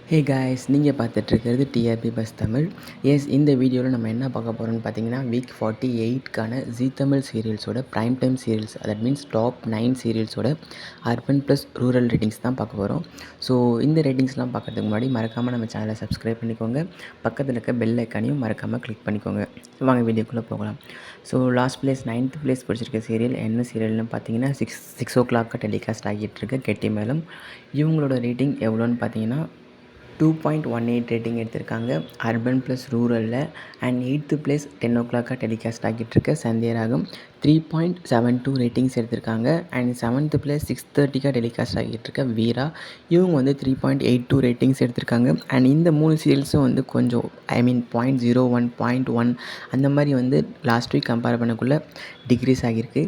Hey guys, நீங்கள் பார்த்துட்ருக்கிறது TRP bus Tamil. இந்த வீடியோவில் நம்ம என்ன பார்க்க போகிறோம்னு பார்த்தீங்கன்னா, வீக் 48க்கான ஜீ தமிழ் சீரியல்ஸோட prime time serials, that means top 9 சீரியல்ஸோட அர்பன் ப்ளஸ் ரூரல் ரேட்டிங்ஸ் தான் பார்க்க போகிறோம். ஸோ இந்த ரேட்டிங்ஸ்லாம் பார்க்குறதுக்கு முன்னாடி மறக்காமல் நம்ம சேனலை சப்ஸ்கிரைப் பண்ணிக்கோங்க. பக்கத்தில் இருக்க பெல் ஐக்கானையும் மறக்காமல் கிளிக் பண்ணிக்கோங்க. வாங்க வீடியோக்குள்ளே போகலாம். So last place 9th place பிடிச்சிருக்க சீரியல் என்ன சீரியல்னு பார்த்தீங்கன்னா, 6 o'clock டெலிகாஸ்ட் ஆகிட்டு இருக்க கெட்டி மேளம். இவங்களோட ரேட்டிங் எவ்வளோன்னு பார்த்தீங்கன்னா 2.18 ரேட்டிங் எடுத்திருக்காங்க அர்பன் ப்ளஸ் ரூரலில். And 8th place 10 o'clock telecast ஆகிட்டுருக்க சந்தியராகம் 3.72 ரேட்டிங்ஸ் எடுத்திருக்காங்க. அண்ட் 7th பிளேஸ் 6:30 டெலிகாஸ்ட் ஆகிட்டுருக்க வீரா, இவங்க வந்து 3.82 ரேட்டிங்ஸ் எடுத்திருக்காங்க. அண்ட் இந்த 3 சீரியல்ஸும் வந்து கொஞ்சம் 0.01 0.1 அந்த மாதிரி வந்து லாஸ்ட் வீக் கம்பேர் பண்ணக்குள்ளே டிக்ரீஸ் ஆகியிருக்கு.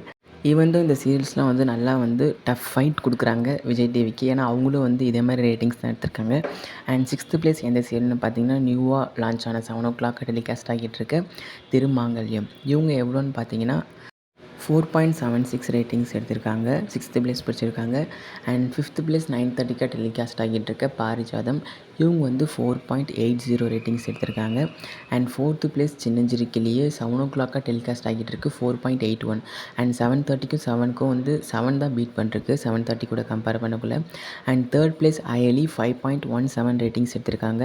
ஈவன் இந்த சீரியல்ஸ்லாம் வந்து நல்லா வந்து டஃப் ஃபைட் கொடுக்குறாங்க விஜய் டிவிக்கு. ஏன்னா அவங்களும் வந்து இதே மாதிரி ரேட்டிங்ஸ் தான் எடுத்திருக்காங்க. அண்ட் 6th பிளேஸ் எந்த சீரியல்னு பார்த்தீங்கன்னா, நியூவாக லான்ச் ஆன 7 o'clock டெலிகாஸ்ட் ஆகிட்டு இருக்க திருமாங்கல்யம். இவங்க எவ்வளோன்னு பார்த்தீங்கன்னா 4.76 ரேட்டிங்ஸ் எடுத்திருக்காங்க. 6th பிளேஸ் பிடிச்சிருக்காங்க. அண்ட் 5th பிளேஸ் 9:30 டெலிகாஸ்ட் ஆகிட்டு இருக்க பாரிஜாதம். இவங்க வந்து 4.80 ரேட்டிங்ஸ் எடுத்திருக்காங்க. And 4th place சின்னஞ்சிறுக்கிலேயே 7 o'clock telecast ஆகிட்டு இருக்கு 4.81. அண்ட் 7:30க்கும் 7க்கும் வந்து 7 தான் பீட் பண்ணிருக்கு 7:30 கூட கம்பேர் பண்ணக்குள்ள. And 3rd place Ayali 5.17 ratings எடுத்திருக்காங்க.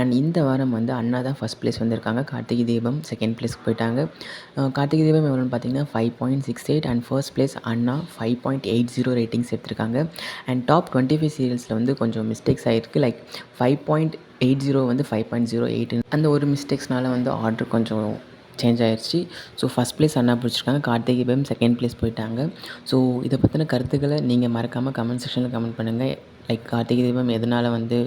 அண்ட் இந்த வாரம் வந்து அண்ணா தான் ஃபஸ்ட் பிளேஸ் வந்திருக்காங்க. கார்த்திகை தீபம் செகண்ட் பிளேஸ்க்கு போயிட்டாங்க. கார்த்திகை தீபம் எவ்வளோன்னு பார்த்தீங்கன்னா 5.68. And first place Anna 5.80 ratings எடுத்திருக்காங்க. அண்ட் டாப் 25 சீரியல்ஸில் வந்து கொஞ்சம் மிஸ்டேக்ஸ் ஆகிருக்கு. லைக் 5.80 வந்து 5.08 அந்த ஒரு மிஸ்டேக்ஸ்னால வந்து ஆர்டர் கொஞ்சம் சேஞ்ச் ஆகிடுச்சு. ஸோ ஃபஸ்ட் பிளேஸ் அண்ணா பிடிச்சிருக்காங்க. கார்த்திகை தீபம் செகண்ட் பிளேஸ் போயிட்டாங்க. ஸோ இதை பற்றின கருத்துக்களை நீங்கள் மறக்காமல் கமெண்ட் செக்ஷனில் கமெண்ட் பண்ணுங்கள். லைக் கார்த்திகை தீபம் எதனால் வந்து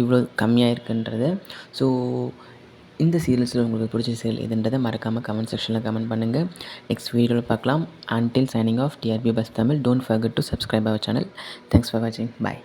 இவ்வளோ கம்மியாக இருக்குன்றத. ஸோ இந்த சீரியல்ஸில் உங்களுக்கு பிடிச்ச சீரியல் எதுன்றதை மறக்காமல் கமெண்ட் செக்ஷனில் கமெண்ட் பண்ணுங்கள். நெக்ஸ்ட் வீடியோவில் பார்க்கலாம். Until signing off, TRB Bus Tamil. Don't forget to subscribe our channel. Thanks for watching. Bye.